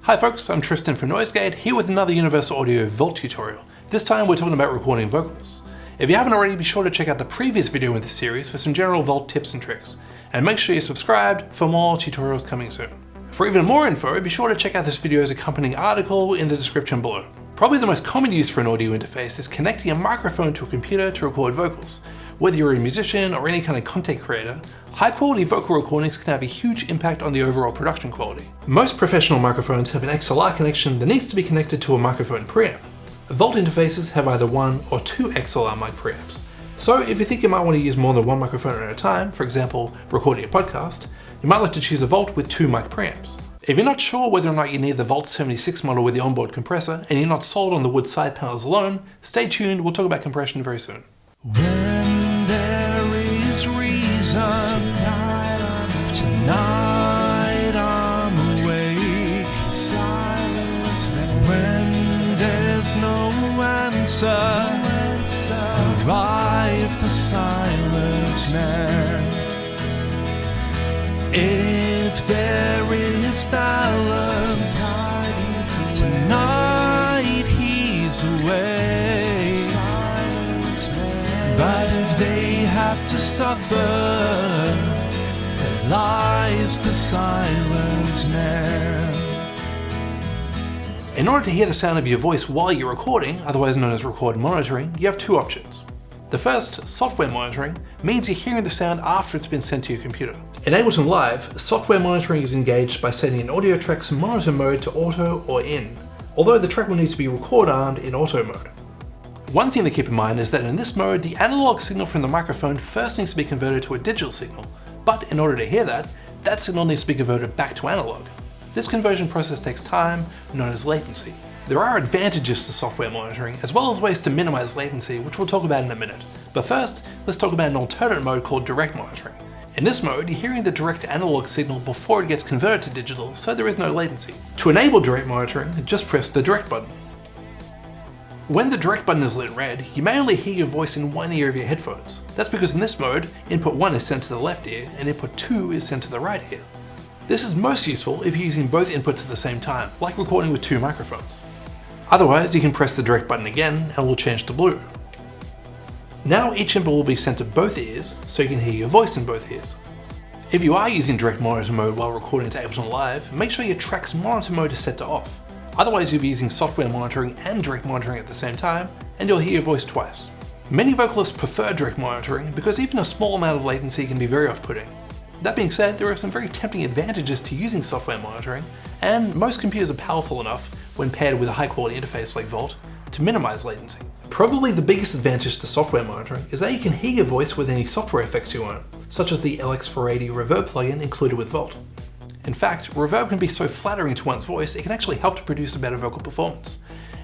Hi folks, I'm Tristan from NoiseGate, here with another Universal Audio Vault tutorial. This time we're talking about recording vocals. If you haven't already, be sure to check out the previous video in this series for some general Vault tips and tricks. And make sure you're subscribed for more tutorials coming soon. For even more info, be sure to check out this video's accompanying article in the description below. Probably the most common use for an audio interface is connecting a microphone to a computer to record vocals. Whether you're a musician or any kind of content creator, high quality vocal recordings can have a huge impact on the overall production quality. Most professional microphones have an XLR connection that needs to be connected to a microphone preamp. Vault interfaces have either one or two XLR mic preamps. So if you think you might want to use more than one microphone at a time, for example, recording a podcast, you might like to choose a Vault with two mic preamps. If you're not sure whether or not you need the Vault 76 model with the onboard compressor, and you're not sold on the wood side panels alone, stay tuned, we'll talk about compression very soon. When there is reason, tonight I'm awake. When there's no answer, arrive the silent man. If there is balance, tonight he's away. But if they have to suffer, there lies the silent man. In order to hear the sound of your voice while you're recording, otherwise known as record monitoring, you have two options. The first, software monitoring, means you're hearing the sound after it's been sent to your computer. In Ableton Live, software monitoring is engaged by setting an audio track's monitor mode to auto or in, although the track will need to be record armed in auto mode. One thing to keep in mind is that in this mode, the analog signal from the microphone first needs to be converted to a digital signal, but in order to hear that, that signal needs to be converted back to analog. This conversion process takes time, known as latency. There are advantages to software monitoring, as well as ways to minimize latency, which we'll talk about in a minute. But first, let's talk about an alternate mode called direct monitoring. In this mode, you're hearing the direct analog signal before it gets converted to digital, so there is no latency. To enable direct monitoring, just press the direct button. When the direct button is lit red, you may only hear your voice in one ear of your headphones. That's because in this mode, input 1 is sent to the left ear and input 2 is sent to the right ear. This is most useful if you're using both inputs at the same time, like recording with two microphones. Otherwise, you can press the direct button again and we'll change to blue. Now each input will be sent to both ears, so you can hear your voice in both ears. If you are using direct monitor mode while recording to Ableton Live, make sure your track's monitor mode is set to off. Otherwise you'll be using software monitoring and direct monitoring at the same time, and you'll hear your voice twice. Many vocalists prefer direct monitoring because even a small amount of latency can be very off-putting. That being said, there are some very tempting advantages to using software monitoring, and most computers are powerful enough, when paired with a high-quality interface like Vault, to minimize latency. Probably the biggest advantage to software monitoring is that you can hear your voice with any software effects you own, such as the LX480 reverb plugin included with Vault. In fact, reverb can be so flattering to one's voice, it can actually help to produce a better vocal performance.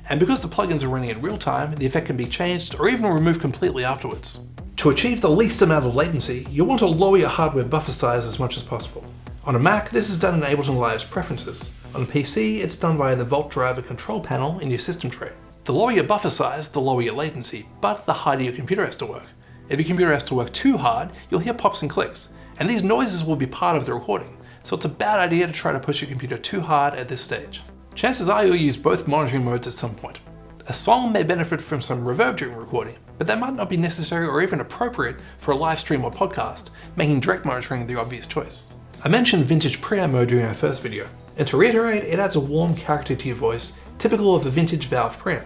And because the plugins are running in real time, the effect can be changed or even removed completely afterwards. To achieve the least amount of latency, you'll want to lower your hardware buffer size as much as possible. On a Mac, this is done in Ableton Live's preferences. On a PC, it's done via the Vault driver control panel in your system tray. The lower your buffer size, the lower your latency, but the harder your computer has to work. If your computer has to work too hard, you'll hear pops and clicks, and these noises will be part of the recording, so it's a bad idea to try to push your computer too hard at this stage. Chances are you'll use both monitoring modes at some point. A song may benefit from some reverb during recording, but that might not be necessary or even appropriate for a live stream or podcast, making direct monitoring the obvious choice. I mentioned vintage preamp mode during our first video, and to reiterate, it adds a warm character to your voice, typical of a vintage valve preamp.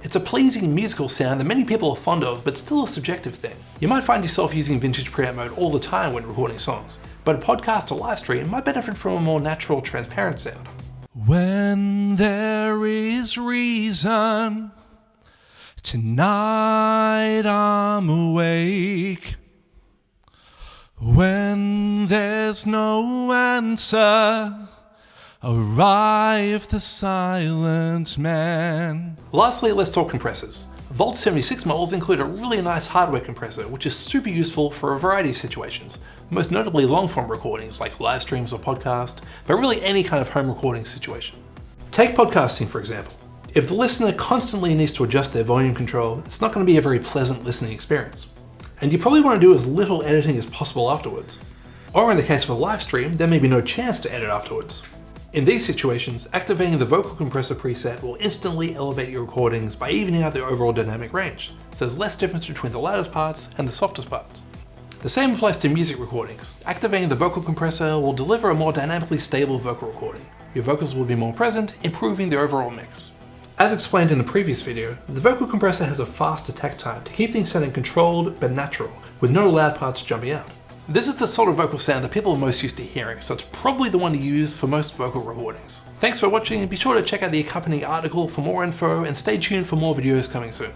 It's a pleasing musical sound that many people are fond of, but still a subjective thing. You might find yourself using vintage preamp mode all the time when recording songs, but a podcast or live stream might benefit from a more natural, transparent sound. When there is reason, tonight I'm awake. When there's no answer, arrive the silent man. Lastly, let's talk compressors. Vault 76 models include a really nice hardware compressor, which is super useful for a variety of situations, most notably long-form recordings like live streams or podcasts, but really any kind of home recording situation. Take podcasting for example. If the listener constantly needs to adjust their volume control, it's not going to be a very pleasant listening experience. And you probably want to do as little editing as possible afterwards. Or in the case of a live stream, there may be no chance to edit afterwards. In these situations, activating the vocal compressor preset will instantly elevate your recordings by evening out the overall dynamic range, so there's less difference between the loudest parts and the softest parts. The same applies to music recordings. Activating the vocal compressor will deliver a more dynamically stable vocal recording. Your vocals will be more present, improving the overall mix. As explained in the previous video, the vocal compressor has a fast attack time to keep things sounding controlled but natural, with no loud parts jumping out. This is the sort of vocal sound that people are most used to hearing, so it's probably the one to use for most vocal recordings. Thanks for watching, and be sure to check out the accompanying article for more info, and stay tuned for more videos coming soon.